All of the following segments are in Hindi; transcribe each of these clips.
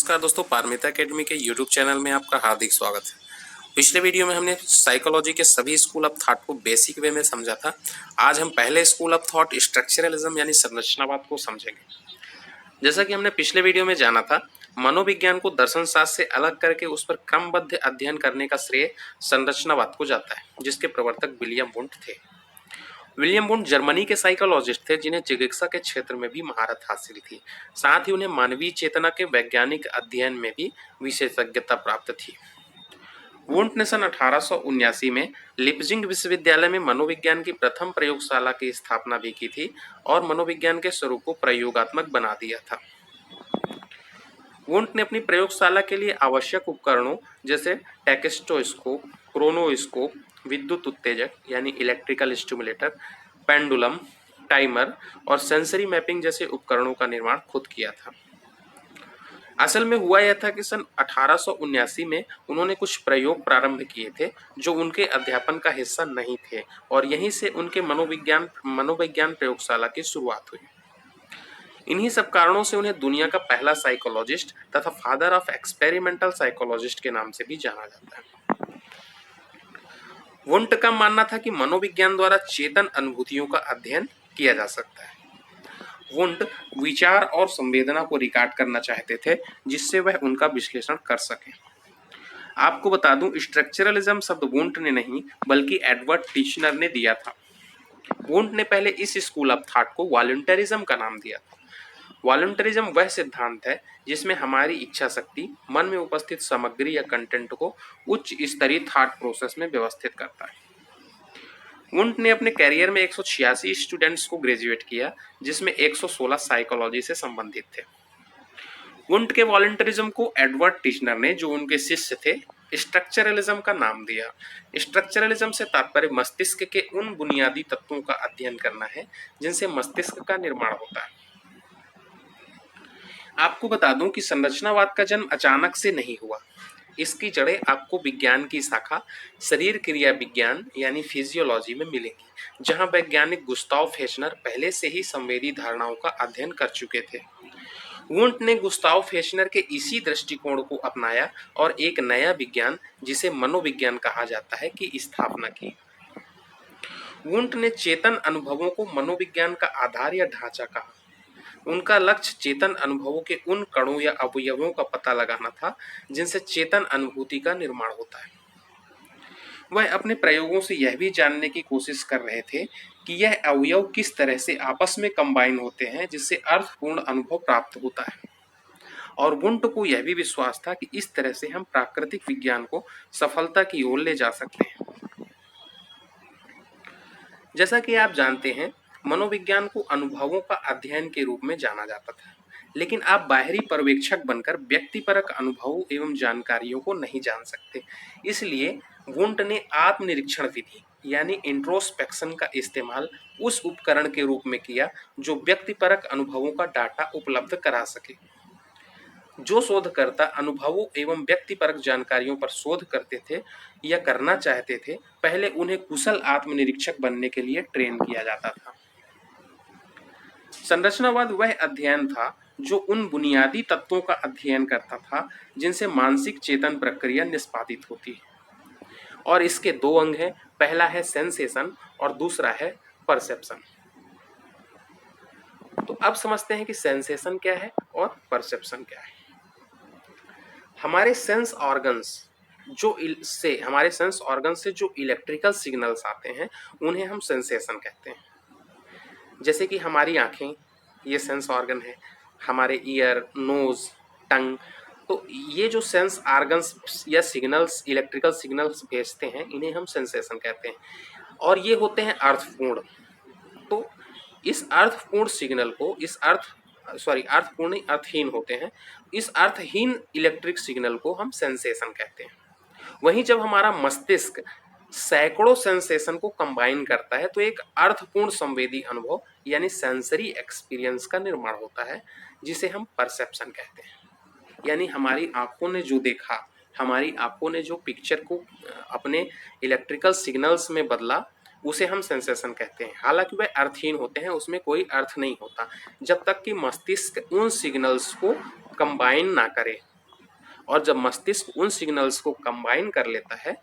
नमस्कार दोस्तों, पारमिता एकेडमी के यूट्यूब चैनल में आपका हार्दिक स्वागत है। पिछले वीडियो में हमने साइकोलॉजी के सभी स्कूल ऑफ थॉट को बेसिक वे में समझा था। आज हम पहले स्कूल ऑफ थॉट स्ट्रक्चरलिज्म यानी संरचनावाद को समझेंगे। जैसा कि हमने पिछले वीडियो में जाना था, मनोविज्ञान को दर्शन शास्त्र से अलग करके उस पर क्रमबद्ध अध्ययन करने का श्रेय संरचनावाद को जाता है, जिसके प्रवर्तक विलियम वुंट थे। विलियम वुंट जर्मनी के साइकोलॉजिस्ट थे जिन्हें चिकित्सा के क्षेत्र में भी महारत हासिल थी। साथ ही उन्हें मानवीय चेतना के वैज्ञानिक अध्ययन में भी विशेषज्ञता प्राप्त थी। वुंट ने सन 1879 में लिप्जिंग विश्वविद्यालय में मनोविज्ञान की प्रथम प्रयोगशाला की स्थापना भी की थी और मनोविज्ञान के स्वरूप को प्रयोगात्मक बना दिया था। वुंट ने अपनी प्रयोगशाला के लिए आवश्यक उपकरणों जैसे टेक्स्टोस्कोप, क्रोनोस्कोप, विद्युत उत्तेजक यानी इलेक्ट्रिकल स्टिमुलेटर, पेंडुलम, टाइमर और सेंसरी मैपिंग जैसे उपकरणों का निर्माण खुद किया था। असल में हुआ यह था कि सन 1879 में उन्होंने कुछ प्रयोग प्रारंभ किए थे जो उनके अध्यापन का हिस्सा नहीं थे और यहीं से उनके मनोविज्ञान प्रयोगशाला की शुरुआत हुई। इन्हीं सब कारणों से उन्हें दुनिया का पहला साइकोलॉजिस्ट तथा फादर ऑफ एक्सपेरिमेंटल साइकोलॉजिस्ट के नाम से भी जाना जाता है। वुंट का मानना था कि मनोविज्ञान द्वारा चेतन अनुभूतियों का अध्ययन किया जा सकता है। वुंट विचार और संवेदना को रिकॉर्ड करना चाहते थे जिससे वह उनका विश्लेषण कर सके। आपको बता दूं, स्ट्रक्चरलिज्म शब्द वुंट ने नहीं बल्कि एडवर्ड टिचनर ने दिया था। वुंट ने पहले इस स्कूल ऑफ थॉट को वॉलंटरिज्म का नाम दिया था। वॉलंटरिज्म वह सिद्धांत है जिसमें हमारी इच्छा शक्ति मन में उपस्थित सामग्री या कंटेंट को उच्च स्तरीय थॉट प्रोसेस में व्यवस्थित करता है। वुंट ने अपने कैरियर में 186 स्टूडेंट्स को ग्रेजुएट किया, जिसमें 116 साइकोलॉजी से संबंधित थे। वुंट के वॉलंटरिज्म को एडवर्ड टिचनर ने, जो उनके शिष्य थे, स्ट्रक्चरलिज्म का नाम दिया। स्ट्रक्चरलिज्म से तात्पर्य मस्तिष्क के उन बुनियादी तत्वों का अध्ययन करना है जिनसे मस्तिष्क का निर्माण होता है। आपको बता दूं कि संरचनावाद का जन्म अचानक से नहीं हुआ। इसकी जड़ें आपको विज्ञान की शाखा शरीर क्रिया विज्ञान यानी फिजियोलॉजी में मिलेंगी, जहां वैज्ञानिक गुस्ताव फेशनर पहले से ही संवेदी धारणाओं का अध्ययन कर चुके थे। वुंट ने गुस्ताव फेशनर के इसी दृष्टिकोण को अपनाया और एक नया विज्ञान, जिसे मनोविज्ञान कहा जाता है, की स्थापना की। वुंट ने चेतन अनुभवों को मनोविज्ञान का आधार या ढांचा कहा। उनका लक्ष्य चेतन अनुभवों के उन कणों या अवयवों का पता लगाना था जिनसे चेतन अनुभूति का निर्माण होता है। वह अपने प्रयोगों से यह भी जानने की कोशिश कर रहे थे कि यह अवयव किस तरह से आपस में कंबाइन होते हैं जिससे अर्थपूर्ण अनुभव प्राप्त होता है। और वुंट को यह भी विश्वास था कि इस तरह से हम प्राकृतिक विज्ञान को सफलता की ओर ले जा सकते हैं। जैसा कि आप जानते हैं, मनोविज्ञान को अनुभवों का अध्ययन के रूप में जाना जाता था, लेकिन आप बाहरी पर्यवेक्षक बनकर व्यक्तिपरक अनुभवों एवं जानकारियों को नहीं जान सकते। इसलिए वुंट ने आत्मनिरीक्षण विधि यानी इंट्रोस्पेक्शन का इस्तेमाल उस उपकरण के रूप में किया जो व्यक्तिपरक अनुभवों का डाटा उपलब्ध करा सके। जो शोधकर्ता अनुभवों एवं व्यक्तिपरक जानकारियों पर शोध करते थे या करना चाहते थे, पहले उन्हें कुशल आत्मनिरीक्षक बनने के लिए ट्रेन किया जाता था। संरचनावाद वह अध्ययन था जो उन बुनियादी तत्वों का अध्ययन करता था जिनसे मानसिक चेतन प्रक्रिया निष्पादित होती है। और इसके दो अंग हैं, पहला है सेंसेशन और दूसरा है परसेप्शन। तो अब समझते हैं कि सेंसेशन क्या है और परसेप्शन क्या है। हमारे सेंस ऑर्गन्स से जो इलेक्ट्रिकल सिग्नल्स आते हैं उन्हें हम सेंसेशन कहते हैं। जैसे कि हमारी आंखें, ये सेंस ऑर्गन है, हमारे ईयर, नोज, टंग, तो ये जो सेंस ऑर्गन्स या सिग्नल्स, इलेक्ट्रिकल सिग्नल्स भेजते हैं, इन्हें हम सेंसेशन कहते हैं और ये होते हैं अर्थपूर्ण। तो इस अर्थपूर्ण सिग्नल को अर्थपूर्ण नहीं, अर्थहीन होते हैं। इस अर्थहीन इलेक्ट्रिक सिग्नल को हम सेंसेशन कहते हैं। वहीं जब हमारा मस्तिष्क सैकड़ों सेंसेशन को कंबाइन करता है तो एक अर्थपूर्ण संवेदी अनुभव यानी सेंसरी एक्सपीरियंस का निर्माण होता है, जिसे हम परसेप्शन कहते हैं। यानी हमारी आंखों ने जो देखा, हमारी आंखों ने जो पिक्चर को अपने इलेक्ट्रिकल सिग्नल्स में बदला, उसे हम सेंसेशन कहते हैं। हालांकि वह अर्थहीन होते हैं, उसमें कोई अर्थ नहीं होता जब तक कि मस्तिष्क उन सिग्नल्स को कंबाइन ना करे, और जब मस्तिष्क उन सिग्नल्स को कंबाइन कर लेता है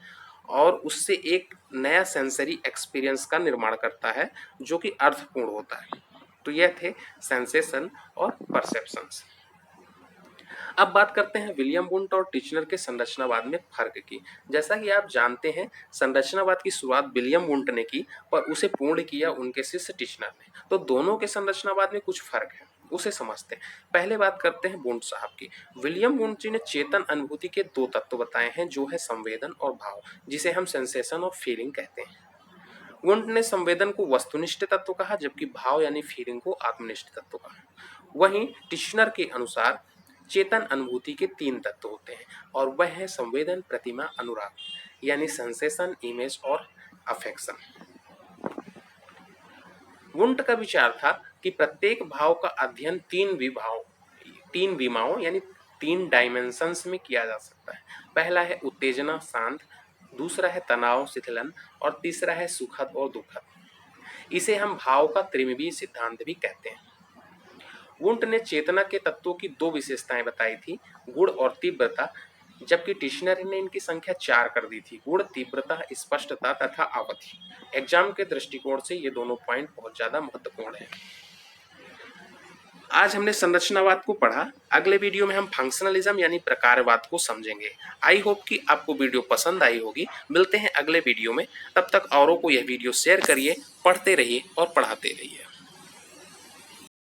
और उससे एक नया सेंसरी एक्सपीरियंस का निर्माण करता है जो कि अर्थपूर्ण होता है। तो यह थे सेंसेशन और परसेप्शंस। अब बात करते हैं विलियम वुंट और टिचनर के संरचनावाद में फर्क की। जैसा कि आप जानते हैं, संरचनावाद की शुरुआत विलियम वुंट ने की पर उसे पूर्ण किया उनके शिष्य टिचनर ने। तो दोनों के संरचनावाद में कुछ फर्क है, उसे समझते हैं। पहले बात करते हैं वुंट साहब की। विलियम वुंट जी ने चेतन अनुभूति के दो तत्व बताए हैं, जो है संवेदन और भाव, जिसे हम सेंसेशन और फीलिंग कहते हैं। वुंट ने संवेदन को वस्तुनिष्ठ तत्व कहा, जबकि भाव यानी फीलिंग को आत्मनिष्ठ तत्व कहा। वहीं टिश्नर के अनुसार चेतन अनुभूति के तीन तत्व होते हैं और वह है संवेदन, प्रतिमा, अनुराग यानी सेंसेशन, इमेज और अफेक्शन। वुंट का विचार था कि प्रत्येक भाव का अध्ययन तीन विमाओं यानी तीन डायमेंशंस में किया जा सकता है। पहला है उत्तेजना, शांत, दूसरा है तनाव, शिथिलन और तीसरा है सुखद और दुखद। इसे हम भाव का त्रिविमीय सिद्धांत भी कहते हैं। वुंट ने चेतना के तत्वों की दो विशेषताएं बताई थी, गुण और तीव्रता, जबकि टिश्नर ने इनकी संख्या 4 कर दी थी, गुण, तीव्रता, स्पष्टता तथा अवधि। एग्जाम के दृष्टिकोण से ये दोनों पॉइंट बहुत ज्यादा महत्वपूर्ण है। आज हमने संरचनावाद को पढ़ा। अगले वीडियो में हम फंक्शनलिज्म यानी प्रकारवाद को समझेंगे। आई होप कि आपको वीडियो पसंद आई होगी। मिलते हैं अगले वीडियो में, तब तक औरों को यह वीडियो शेयर करिए, पढ़ते रहिए और पढ़ाते रहिए।